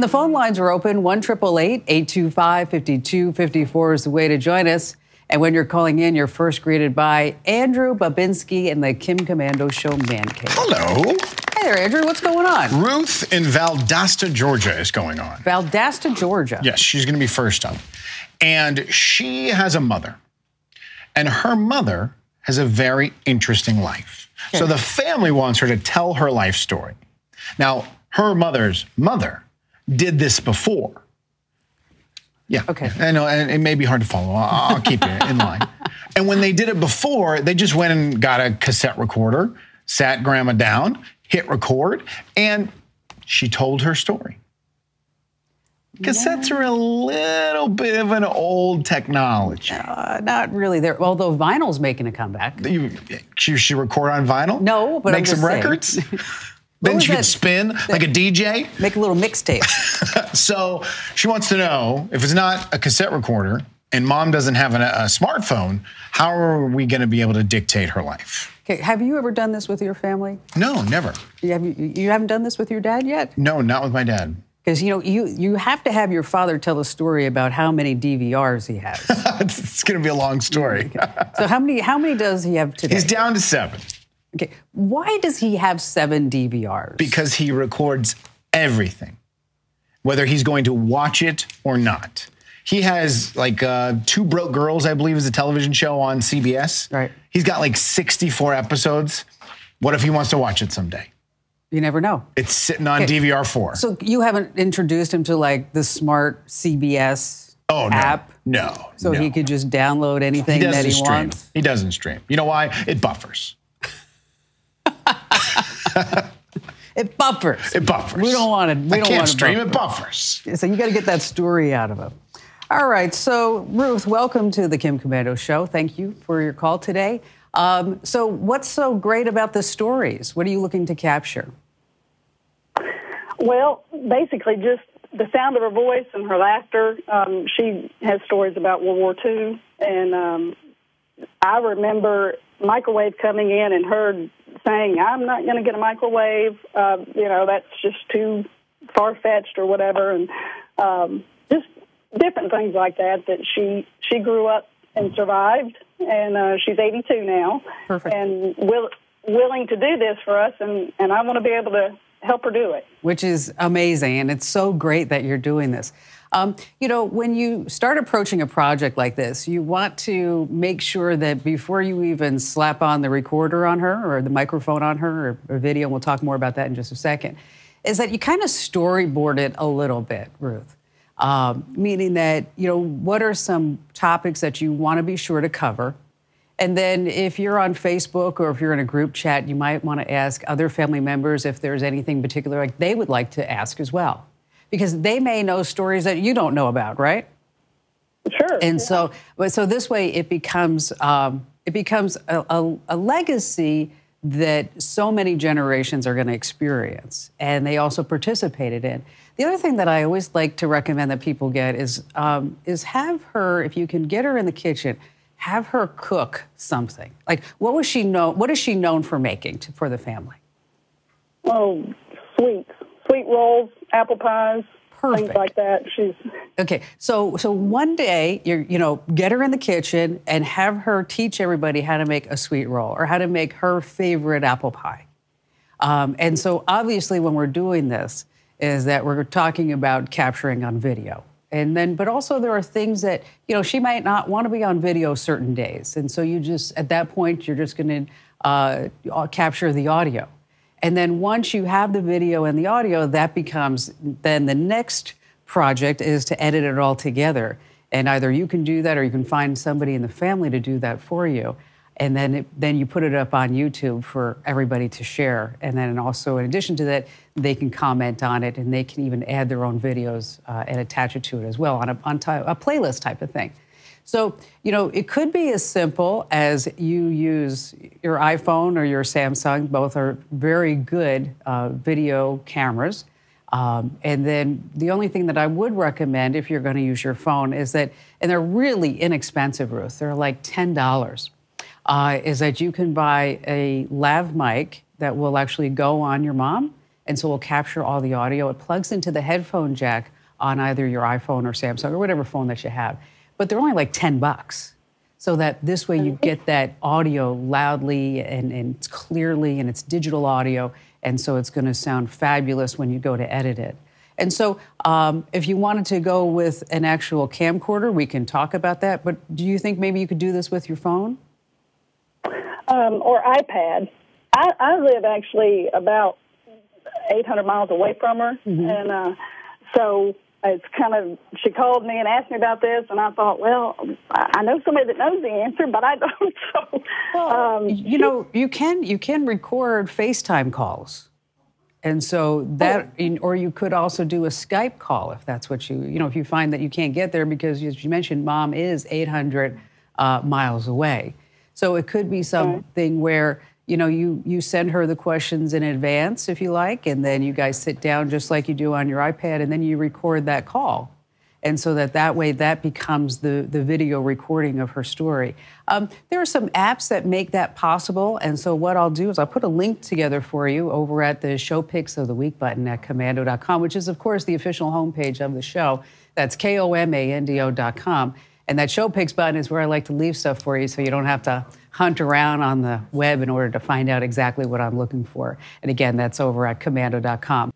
The phone lines are open. 1-888-825-5254 is the way to join us. And when you're calling in, you're first greeted by Andrew Babinski in the Kim Komando Show Man Cave. Hello. Hey there, Andrew. What's going on? Ruth in Valdosta, Georgia is going on. Valdosta, Georgia. Yes, she's going to be first up. And she has a mother. And her mother has a very interesting life. Okay. So the family wants her to tell her life story. Now, her mother's mother did this before. Yeah. Okay. I know, and it may be hard to follow. I'll keep you in line. And when they did it before, they just went and got a cassette recorder, sat grandma down, hit record, and she told her story. Cassettes are a little bit of an old technology. Not really. Although vinyl's making a comeback. She record on vinyl? No, but make some records? Then she could spin like a DJ? Make a little mixtape. So she wants to know, if it's not a cassette recorder and mom doesn't have a smartphone, how are we going to be able to dictate her life? Okay, have you ever done this with your family? No, never. You haven't done this with your dad yet? No, not with my dad. Because, you know, you have to have your father tell a story about how many DVRs he has. It's going to be a long story. Okay. So how many does he have today? He's down to 7. Okay. Why does he have 7 DVRs? Because he records everything, whether he's going to watch it or not. He has like Two Broke Girls, I believe, is a television show on CBS. Right. He's got like 64 episodes. What if he wants to watch it someday? You never know. It's sitting on DVR4. So you haven't introduced him to like the smart CBS app? No. So he could just download anything that he wants? He doesn't stream. You know why? It buffers. It buffers. It buffers. We don't want it. I can't stream. It buffers. So you got to get that story out of him. All right. So Ruth, welcome to the Kim Komando Show. Thank you for your call today. So what's so great about the stories? What are you looking to capture? Well, basically just the sound of her voice and her laughter. She has stories about World War II, and I remember microwave coming in and her saying, "I'm not going to get a microwave. That's just too far-fetched or whatever," and just different things like that she grew up and survived, and she's 82 now. Perfect. And willing to do this for us, and I want to be able to help her do it. Which is amazing, and it's so great that you're doing this. When you start approaching a project like this, you want to make sure that before you even slap on the recorder on her or the microphone on her or video, and we'll talk more about that in just a second, is that you kind of storyboard it a little bit, Ruth. Meaning that, what are some topics that you want to be sure to cover? And then if you're on Facebook or if you're in a group chat, you might want to ask other family members if there's anything particular like they would like to ask as well. Because they may know stories that you don't know about, right? Sure. And so this way it becomes a legacy that so many generations are going to experience, and they also participated in. The other thing that I always like to recommend that people get is have her, if you can get her in the kitchen, have her cook something. Like, what is she known for making for the family? Oh, sweet rolls, apple pies, Perfect. Things like that. Okay. So one day, get her in the kitchen and have her teach everybody how to make a sweet roll or how to make her favorite apple pie. And so obviously, when we're doing this, is that we're talking about capturing on video. But also there are things that, she might not want to be on video certain days. And so at that point, you're just going to capture the audio. And then once you have the video and the audio, that becomes then the next project is to edit it all together. And either you can do that or you can find somebody in the family to do that for you. And then you put it up on YouTube for everybody to share. And then also, in addition to that, they can comment on it and they can even add their own videos and attach it to it as well on a playlist type of thing. So, it could be as simple as you use your iPhone or your Samsung. Both are very good video cameras. And then the only thing that I would recommend if you're going to use your phone is that, and they're really inexpensive, Ruth, they're like $10, is that you can buy a lav mic that will actually go on your mom And so we'll capture all the audio. It plugs into the headphone jack on either your iPhone or Samsung or whatever phone that you have. But they're only like $10. So that this way you get that audio loudly and clearly, and it's digital audio. And so it's going to sound fabulous when you go to edit it. And so if you wanted to go with an actual camcorder, we can talk about that. But do you think maybe you could do this with your phone? Or iPad. I live actually about 800 miles away from her. And so it's kind of, she called me and asked me about this, and I thought, well, I know somebody that knows the answer, but I don't. So, well, you know, you can record FaceTime calls. And so that, or you could also do a Skype call if that's what if you find that you can't get there because, as you mentioned, mom is 800 miles away. So it could be something where, you send her the questions in advance, if you like, and then you guys sit down just like you do on your iPad, and then you record that call. And so that way that becomes the video recording of her story. There are some apps that make that possible. And so what I'll do is I'll put a link together for you over at the Show Picks of the Week button at Komando.com, which is, of course, the official homepage of the show. That's Komando.com. And that Show Picks button is where I like to leave stuff for you so you don't have to hunt around on the web in order to find out exactly what I'm looking for. And again, that's over at Komando.com.